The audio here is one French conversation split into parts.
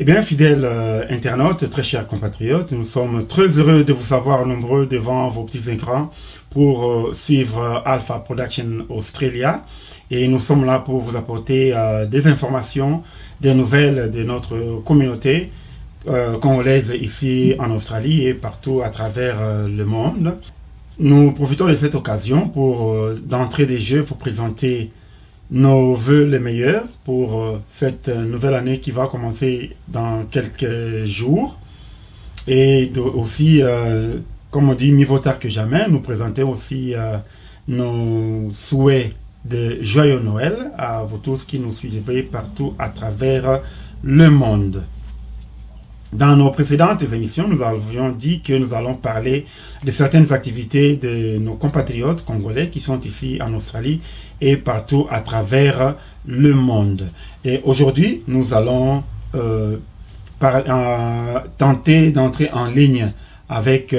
bien, fidèles internautes, très chers compatriotes, nous sommes très heureux de vous savoir nombreux devant vos petits écrans pour suivre Alpha Production Australia. Et nous sommes là pour vous apporter des informations, des nouvelles de notre communauté congolaise ici en Australie et partout à travers le monde. Nous profitons de cette occasion pour, d'entrée des jeux, vous présenter nos vœux les meilleurs pour cette nouvelle année qui va commencer dans quelques jours. Et aussi, comme on dit, mieux vaut tard que jamais, nous présenter aussi nos souhaits de joyeux Noël à vous tous qui nous suivez partout à travers le monde. Dans nos précédentes émissions, nous avions dit que nous allons parler de certaines activités de nos compatriotes congolais qui sont ici en Australie et partout à travers le monde. Et aujourd'hui, nous allons tenter d'entrer en ligne avec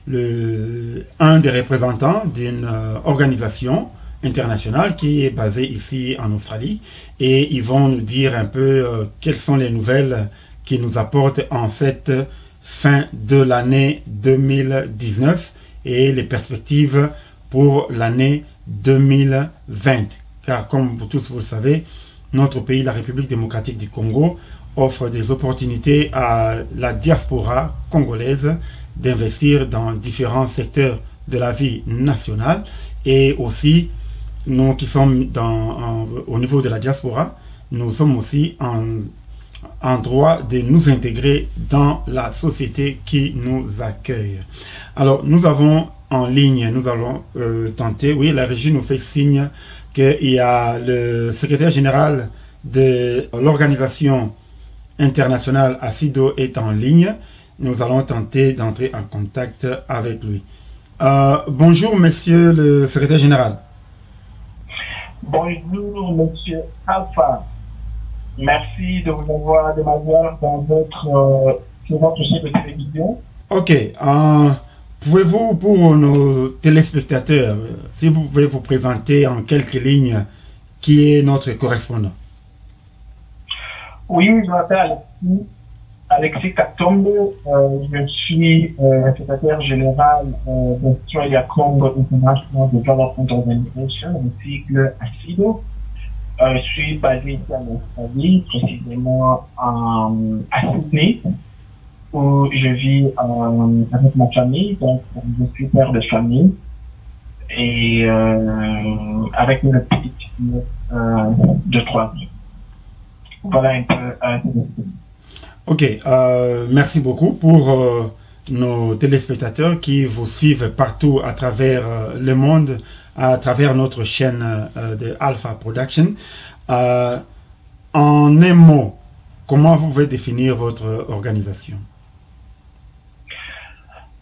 un des représentants d'une organisation internationale qui est basée ici en Australie, et ils vont nous dire un peu quelles sont les nouvelles qui nous apportent en cette fin de l'année 2019 et les perspectives pour l'année 2020. Car comme vous tous vous le savez, notre pays, la République démocratique du Congo, offre des opportunités à la diaspora congolaise d'investir dans différents secteurs de la vie nationale, et aussi nous qui sommes au niveau de la diaspora, nous sommes aussi en droit de nous intégrer dans la société qui nous accueille. Alors, nous avons en ligne, nous allons tenter, oui, la régie nous fait signe qu'il y a le secrétaire général de l'organisation internationale ASIDO est en ligne. Nous allons tenter d'entrer en contact avec lui. Bonjour, monsieur le secrétaire général. Bonjour, monsieur Alpha. Merci de vous avoir de m'avoir sur votre chaîne de télévision. Ok. Pouvez-vous, pour nos téléspectateurs, si vous pouvez vous présenter en quelques lignes, qui est notre correspondant? Oui, je m'appelle Alexis Katombo. Je suis secrétaire général d'Australia Congo International Development Organization, le sigle ASIDO. Je suis basé ici en Australie, précisément à Sydney, où je vis avec ma famille. Donc, je suis père de famille et avec une petite fille de 3 ans. Voilà un peu. Ok, merci beaucoup pour nos téléspectateurs qui vous suivent partout à travers le monde, à travers notre chaîne de Alpha Production. En un mot, comment vous pouvez définir votre organisation?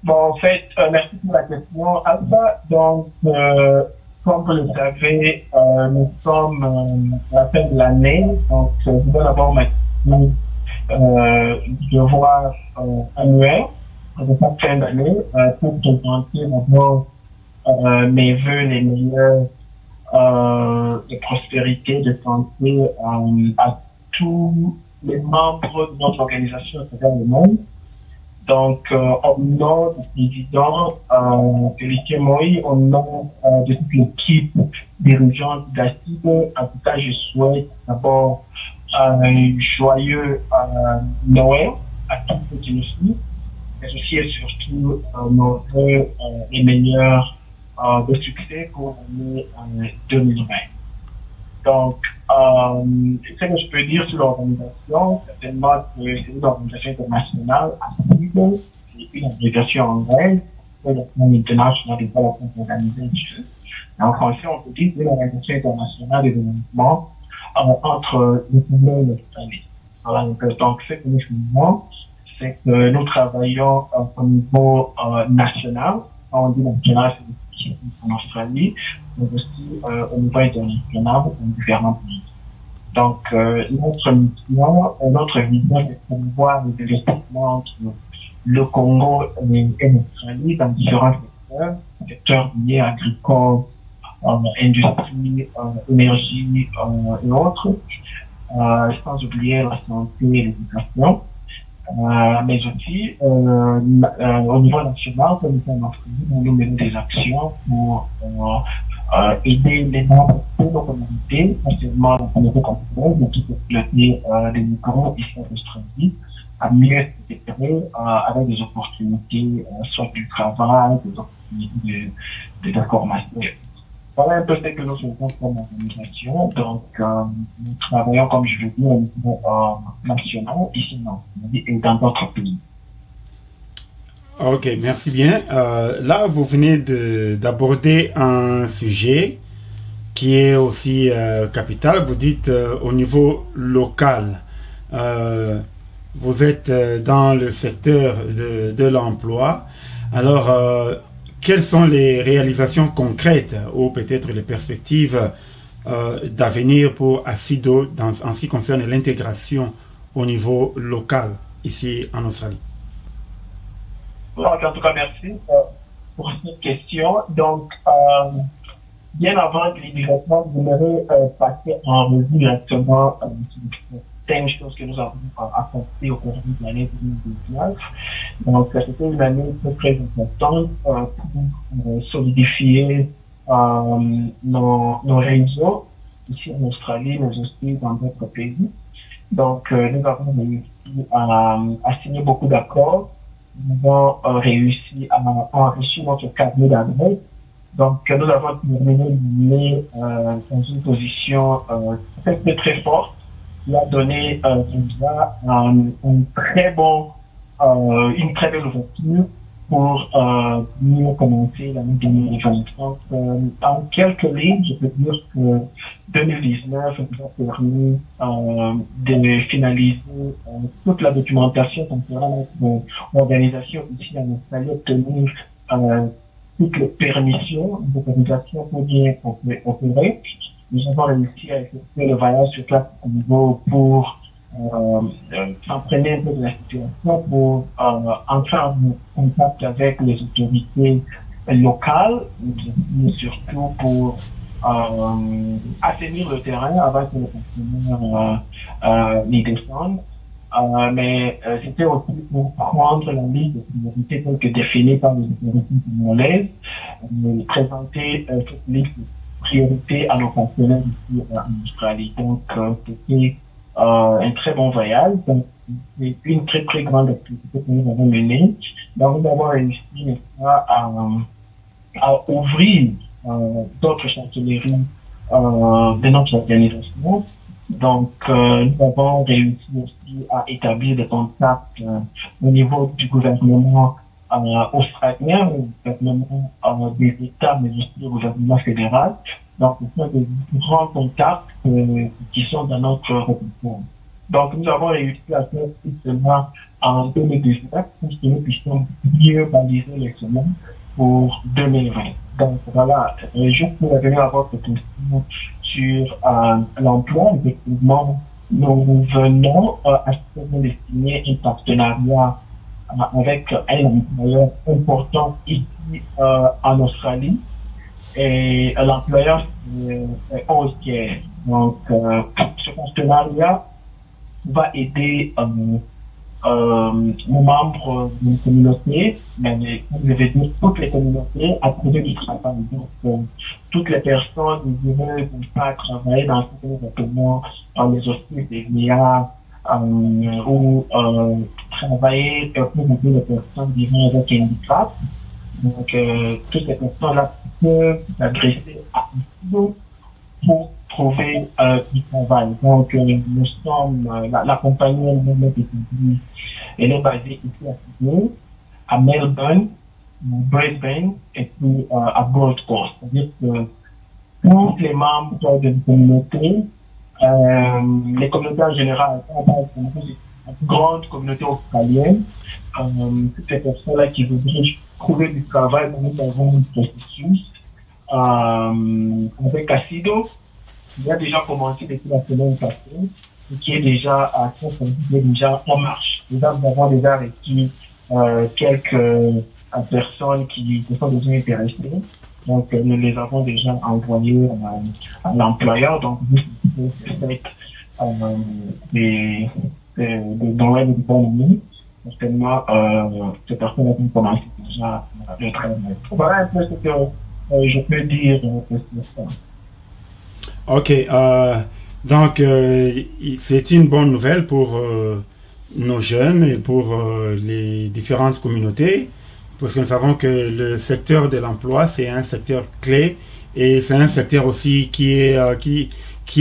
Bon, en fait, merci pour la question, Alpha. Donc, comme vous le savez, nous sommes à la fin de l'année. Donc, je vais d'abord mettre devoir annuel de cette fin d'année pour présenter d'abord mes vœux les meilleurs de prospérité, de santé à tous les membres de notre organisation à travers le monde. Donc, au nom du président Félix Moïse, au nom de toute l'équipe dirigeante d'ASIDO, en tout cas, je souhaite d'abord un joyeux Noël à tous ceux qui nous suivent, mais aussi et surtout nos vœux les meilleurs de succès pour l'année 2020. Donc, ce que je peux dire sur l'organisation, certainement que c'est une organisation internationale, ASIDO, c'est une organisation anglaise, c'est International Development Organization. En français, on peut dire que c'est une organisation internationale de développement entre le Congo et l'Australie. Voilà, donc, ce que nous faisons, c'est que nous travaillons au niveau national. On dit national, c'est en Australie, mais aussi au niveau international dans différents pays. Donc, notre mission, notre vision, c'est de promouvoir les investissements entre le Congo et l'Australie dans différents secteurs liés agricoles, industrie, énergie et autres. sans oublier la santé et l'éducation. Mais aussi, au niveau national, comme nous sommes en France, nous menons des actions pour aider les membres de nos communautés, non seulement la communauté camerounaise, mais toute la communauté des migrants ici en Australie, à mieux s'intégrer avec des opportunités, soit du travail, des opportunités de formation. Voilà un peu ce que nous faisons comme organisation. Donc, nous travaillons, comme je le dis, au niveau national, ici en Australie et dans d'autres pays. Ok, merci bien. Là, vous venez d'aborder un sujet qui est aussi capital. Vous dites au niveau local. Vous êtes dans le secteur de l'emploi. Alors, quelles sont les réalisations concrètes ou peut-être les perspectives d'avenir pour Acido en ce qui concerne l'intégration au niveau local ici en Australie? En tout cas, merci pour cette question. Donc, bien avant l'immigration, vous m'avez passé en revue directement certaines choses que nous avons accomplies au cours de l'année 2019. Donc, c'était une année très importante pour solidifier nos réseaux ici en Australie, mais aussi dans d'autres pays. Donc, nous avons réussi à signer beaucoup d'accords. Nous avons réussi à enrichir notre carnet d'adresses. Donc, nous avons terminé l'année dans une position très forte qui a donné déjà une très belle ouverture pour mieux commencer l'année 2023. En quelques lignes, je peux dire que 2019 nous a permis de finaliser toute la documentation concernant notre organisation ici en Australie, obtenir toutes les permissions d'organisation pour bien opérer. Nous avons réussi à effectuer le voyage sur place au niveau pour s'entraîner un peu de la situation, pour entrer en contact avec les autorités locales, mais surtout pour assainir le terrain avant que les fonctionnaires n'y descendent. Mais c'était aussi pour prendre la liste de priorités telle que définie par les autorités congolaises, présenter cette liste de priorités à nos fonctionnaires ici en Australie. Donc, c'était un très bon voyage. Donc, c'est une très grande activité que nous avons menée. Donc, nous avons réussi à ouvrir d'autres chancelleries de notre organisation. Donc, nous avons réussi aussi à établir des contacts au niveau du gouvernement australien, au gouvernement des États, mais aussi au gouvernement fédéral. Donc, ce sont des grands contacts qui sont dans notre république. Donc, nous avons réussi à faire tout cela en 2019 pour que nous puissions mieux baliser les semaines pour 2020. Donc, voilà, juste pour revenir à votre question sur l'emploi, effectivement, nous venons à ce moment de signer un partenariat avec un employeur important ici en Australie. Et l'employeur, c'est Ozcare. Donc, ce partenariat va aider nos membres d'une communauté, mais je vais dire toutes les communautés, à trouver du travail. Donc, toutes les personnes désireuses de pas travailler dans ce que nous appelons les hospices des VIA ou travailler pour aider les personnes vivant avec un handicap. Donc, toutes ces personnes-là peuvent s'adresser à nous pour trouver du travail. Donc, nous sommes, la compagnie elle est basée ici à Sydney, à Melbourne, Brisbane et puis à Gold Coast. C'est-à-dire que tous les membres de la communauté, les communautés en général, une grande communauté australienne, toutes ces personnes-là qui voudraient trouver du travail, nous avons un processus avec Acido. Il a déjà commencé depuis la semaine passée, qui est déjà en marche. Déjà, nous avons déjà reçu quelques personnes qui sont déjà intéressées. Donc, nous les avons déjà envoyés à l'employeur. Donc, cette des domaines d'économie. Certainement, ces personnes ont commencé déjà le travail. Voilà un peu ce que je peux dire sur ça. Ok, donc c'est une bonne nouvelle pour nos jeunes et pour les différentes communautés, parce que nous savons que le secteur de l'emploi, c'est un secteur clé et c'est un secteur aussi qui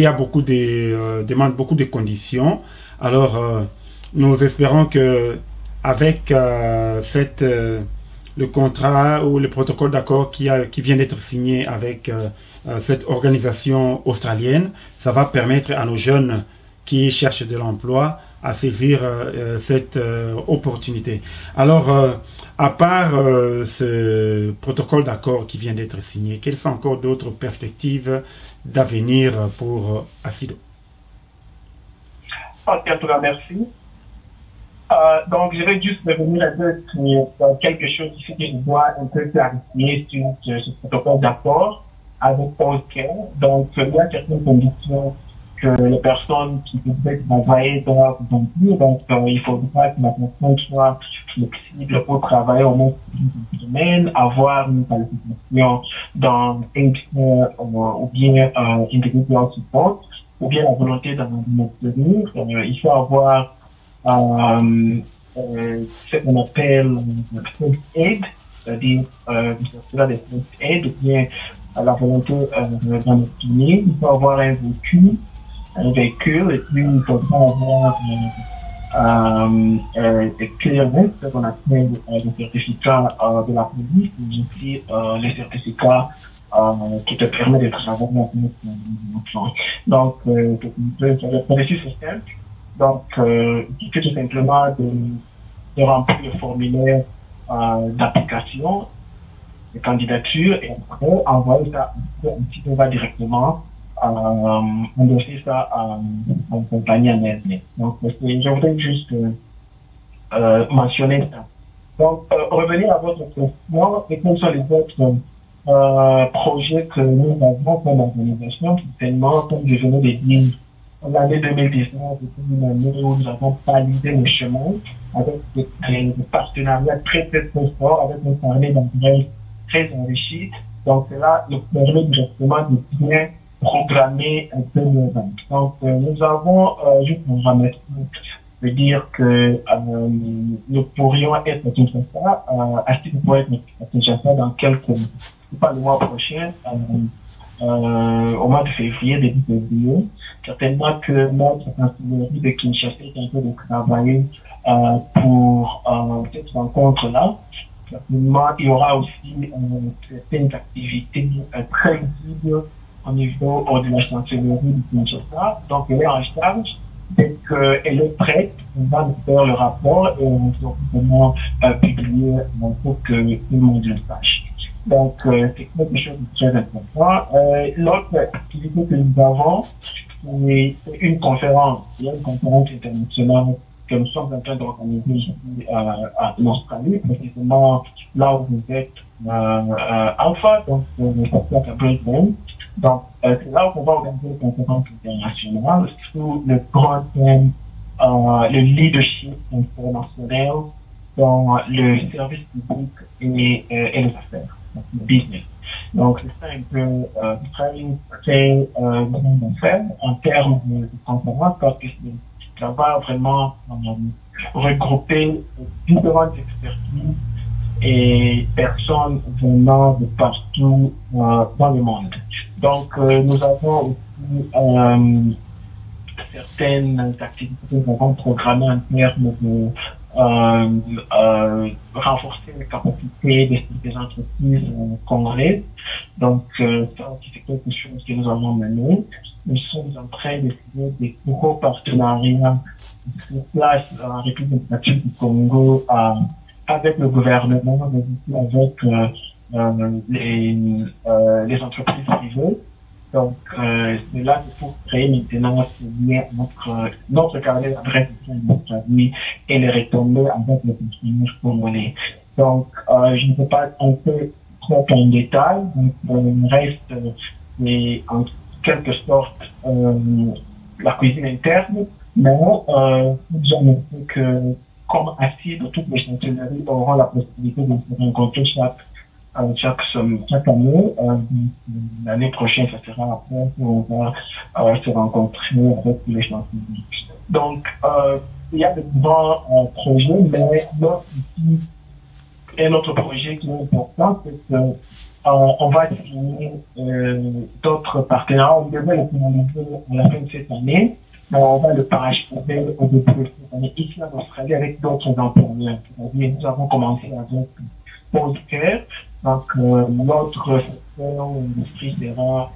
a beaucoup de demande beaucoup de conditions. Alors, nous espérons que avec le contrat ou le protocole d'accord qui vient d'être signé avec cette organisation australienne, ça va permettre à nos jeunes qui cherchent de l'emploi à saisir cette opportunité. Alors, à part ce protocole d'accord qui vient d'être signé, quelles sont encore d'autres perspectives d'avenir pour Acido? Ok, en tout cas, merci. Donc, je vais juste revenir un peu sur quelque chose ici que je dois un peu clarifier sur ce protocole d'accord avec Allcare. Donc, il y a certaines conditions que les personnes qui voudraient travailler doivent remplir. Donc, il faudra que la personne soit flexible pour travailler au moins une semaine, avoir une qualification dans ou bien individual support, ou bien la volonté d'en obtenir. Il faut avoir ce qu'on appelle first aid, c'est-à-dire cela des first aid, ou bien la volonté d'en obtenir. Il faut avoir un véhicule, et puis il faudra avoir clearance, ce qu'on appelle le certificat de la police, mais aussi les certificats qui te permettent de travailler dans notre. Donc, le processus est simple. Donc, il suffit tout simplement de remplir le formulaire d'application, de candidature, et après, envoyer ça un petit peu directement, endosser ça en compagnie en Internet. Donc, je voudrais juste mentionner ça. Donc, revenir à votre question, et quels sont les autres projets que nous avons comme organisation, certainement, comme je venais de dire, l'année 2019 était une année où nous avons validé le chemin avec des partenariats très forts, avec un carnet d'adresses très enrichi. Donc, cela nous permet directement de bien programmer un peu nos ventes. Donc, nous avons juste un remerciement de dire que nous pourrions être à Kinshasa, Acido pourrait être à Kinshasa dans pas le mois prochain, au mois de février, début février. Certainement que notre chancellerie de Kinshasa est en train de travailler pour cette rencontre-là. Certainement, il y aura aussi certaines activités très visibles au niveau de la chancellerie de Kinshasa. Donc, elle est en charge. Dès qu'elle est prête, on va nous faire le rapport et on va vraiment publier pour que tout le monde le sache. Donc, c'est quelque chose de très important. L'autre activité que nous avons, c'est une conférence. Il y a une conférence internationale que nous sommes en train d'organiser ici en Australie, précisément là où vous êtes Alpha, donc à Brisbane. Donc, c'est là où on va organiser une conférence internationale sous le grand thème le leadership international dans le service public et les affaires, donc le business. Donc, c'est ça un peu très grand affaire en termes de conférence, parce que ça va vraiment regrouper différentes expertises et personnes venant de partout dans le monde. Donc, nous avons aussi certaines activités que nous avons programmées en termes de renforcer les capacités des entreprises congolaises. Donc, ça aussi, c'est quelque chose que nous avons mené. Nous sommes en train de signer des gros partenariats sur place dans la République démocratique du Congo avec le gouvernement, mais aussi avec les entreprises privées. Donc, c'est là qu'il faut créer maintenant ce lien entre notre carnet d'adresse et les retombées avec les consommateurs congolais. Donc, je ne peux pas entrer trop en détail, donc il reste en quelque sorte la cuisine interne, mais j'ai noté que comme ACID, toutes les chancelleries auront la possibilité de se rencontrer chaque année. L'année prochaine, ça sera après qu'on va se rencontrer avec les chancelleries. Donc, il y a de grands projets, mais un autre projet qui est important, c'est que on va signer d'autres partenariats. On devait le finaliser à la fin de cette année, mais on va le parachever au début de cette année ici en Australie avec d'autres employeurs. C'est-à-dire, nous avons commencé avec PostCare, donc notre secteur industrie sera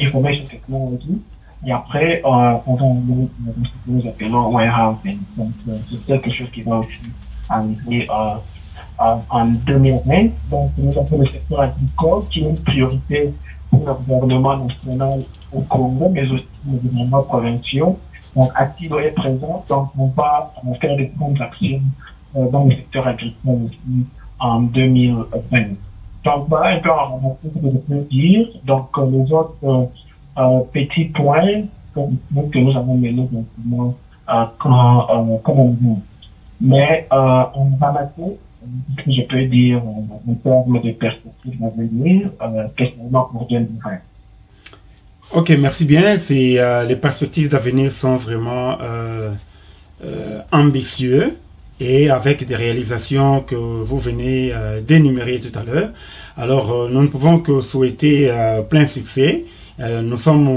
Information Technology, et après on va aller dans ce que nous appelons warehousing. Donc c'est quelque chose qui va aussi arriver en 2020. Donc, nous avons le secteur agricole qui est une priorité pour le gouvernement national au Congo, mais aussi le gouvernement provincial. Donc, Activo est présent, donc on va faire des transactions dans le secteur agricole aussi en 2020. Donc, voilà un peu en ramassé ce que je peux dire. Donc, les autres petits points que nous avons menés directement comme on dit. Mais en ramassé, je peux dire en termes de perspectives à venir, spécialement pour 2020. Ok, merci bien. Les perspectives d'avenir sont vraiment ambitieux et avec des réalisations que vous venez d'énumérer tout à l'heure. Alors, nous ne pouvons que souhaiter plein succès. Nous sommes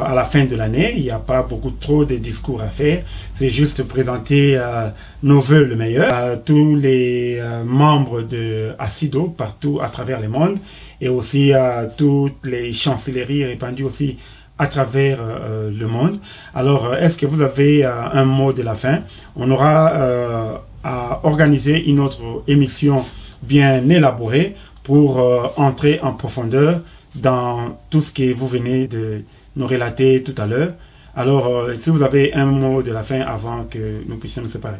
à la fin de l'année, il n'y a pas beaucoup trop de discours à faire, c'est juste présenter nos vœux le meilleur à tous les membres de Acido partout à travers le monde et aussi à toutes les chancelleries répandues aussi à travers le monde. Alors, est-ce que vous avez un mot de la fin? On aura à organiser une autre émission bien élaborée pour entrer en profondeur dans tout ce que vous venez de nous relater tout à l'heure. Alors, si vous avez un mot de la fin avant que nous puissions nous séparer.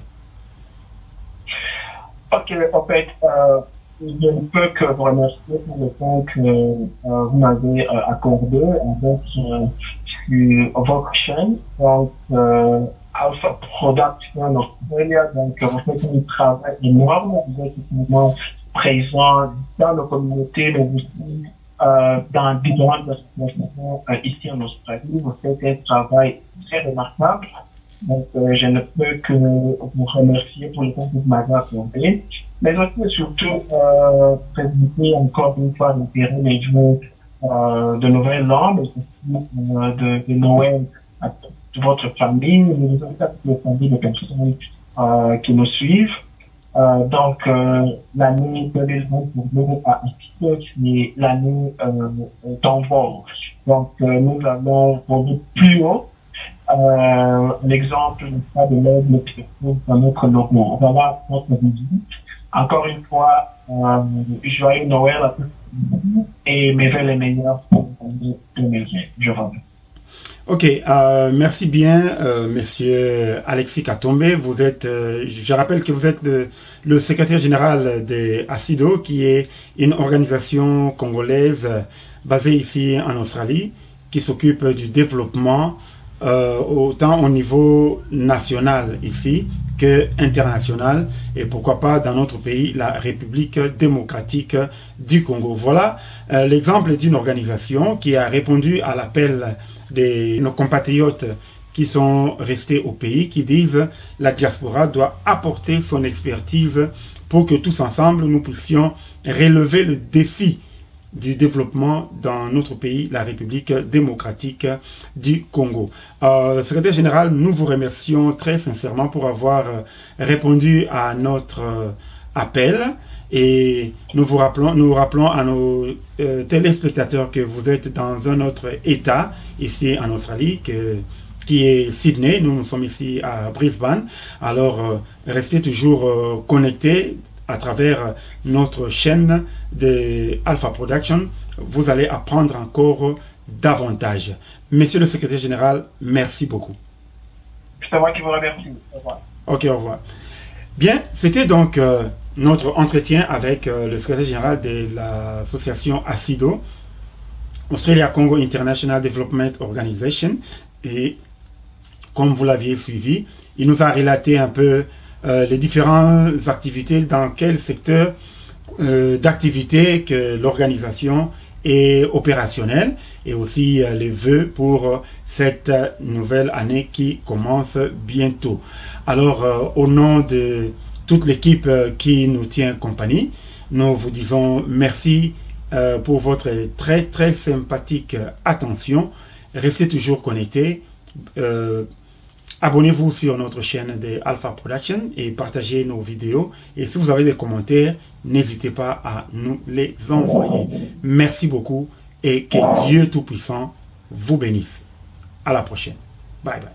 Ok, en fait, je ne peux que vous remercier pour le temps que vous m'avez accordé avec votre chaîne. Donc, Alpha Production Australia, donc vous faites un travail énorme, vous êtes vraiment présent dans la communauté, mais aussi dans différentes associations ici en Australie. Vous faites un travail très remarquable. Donc, je ne peux que vous remercier pour le temps que vous m'avez accordé. Mais aussi, surtout, présenter encore une fois l'intérêt des jours de Nouvel An, mais aussi de Noël à toute votre famille, mais aussi à toutes les familles de personnes qui nous suivent. Donc, l'année 2020 pour nous à Activo, c'est l'année d'envol. Donc, nous allons pour plus haut l'exemple de l'aigle qui se trouve dans notre logo. Voilà notre vision. Encore une fois, joyeux Noël à tous et mes vœux les meilleurs pour l'année 2020. Je vous remercie. Ok, merci bien, monsieur Alexis Katombe. Vous êtes, je rappelle que vous êtes le secrétaire général de Acido, qui est une organisation congolaise basée ici en Australie, qui s'occupe du développement autant au niveau national ici que international, et pourquoi pas dans notre pays, la République démocratique du Congo. Voilà l'exemple d'une organisation qui a répondu à l'appel de nos compatriotes qui sont restés au pays, qui disent la diaspora doit apporter son expertise pour que tous ensemble nous puissions relever le défi du développement dans notre pays, la République démocratique du Congo. Secrétaire général, nous vous remercions très sincèrement pour avoir répondu à notre appel et nous rappelons à nos téléspectateurs que vous êtes dans un autre État, ici en Australie, qui est Sydney. Nous sommes ici à Brisbane. Alors, restez toujours connectés à travers notre chaîne de Alpha Production. Vous allez apprendre encore davantage. Monsieur le secrétaire général, merci beaucoup. C'est moi qui vous remercie. Au revoir. Ok, au revoir. Bien, c'était donc notre entretien avec le secrétaire général de l'association ACIDO, Australia Congo International Development Organization, et comme vous l'aviez suivi. Il nous a relaté un peu les différentes activités, dans quel secteur d'activité que l'organisation est opérationnelle, et aussi les vœux pour cette nouvelle année qui commence bientôt. Alors, au nom de toute l'équipe qui nous tient compagnie, nous vous disons merci pour votre très très sympathique attention. Restez toujours connectés. Abonnez-vous sur notre chaîne de Alpha Production et partagez nos vidéos. Et si vous avez des commentaires, n'hésitez pas à nous les envoyer. Merci beaucoup et que Dieu Tout-Puissant vous bénisse. À la prochaine. Bye bye.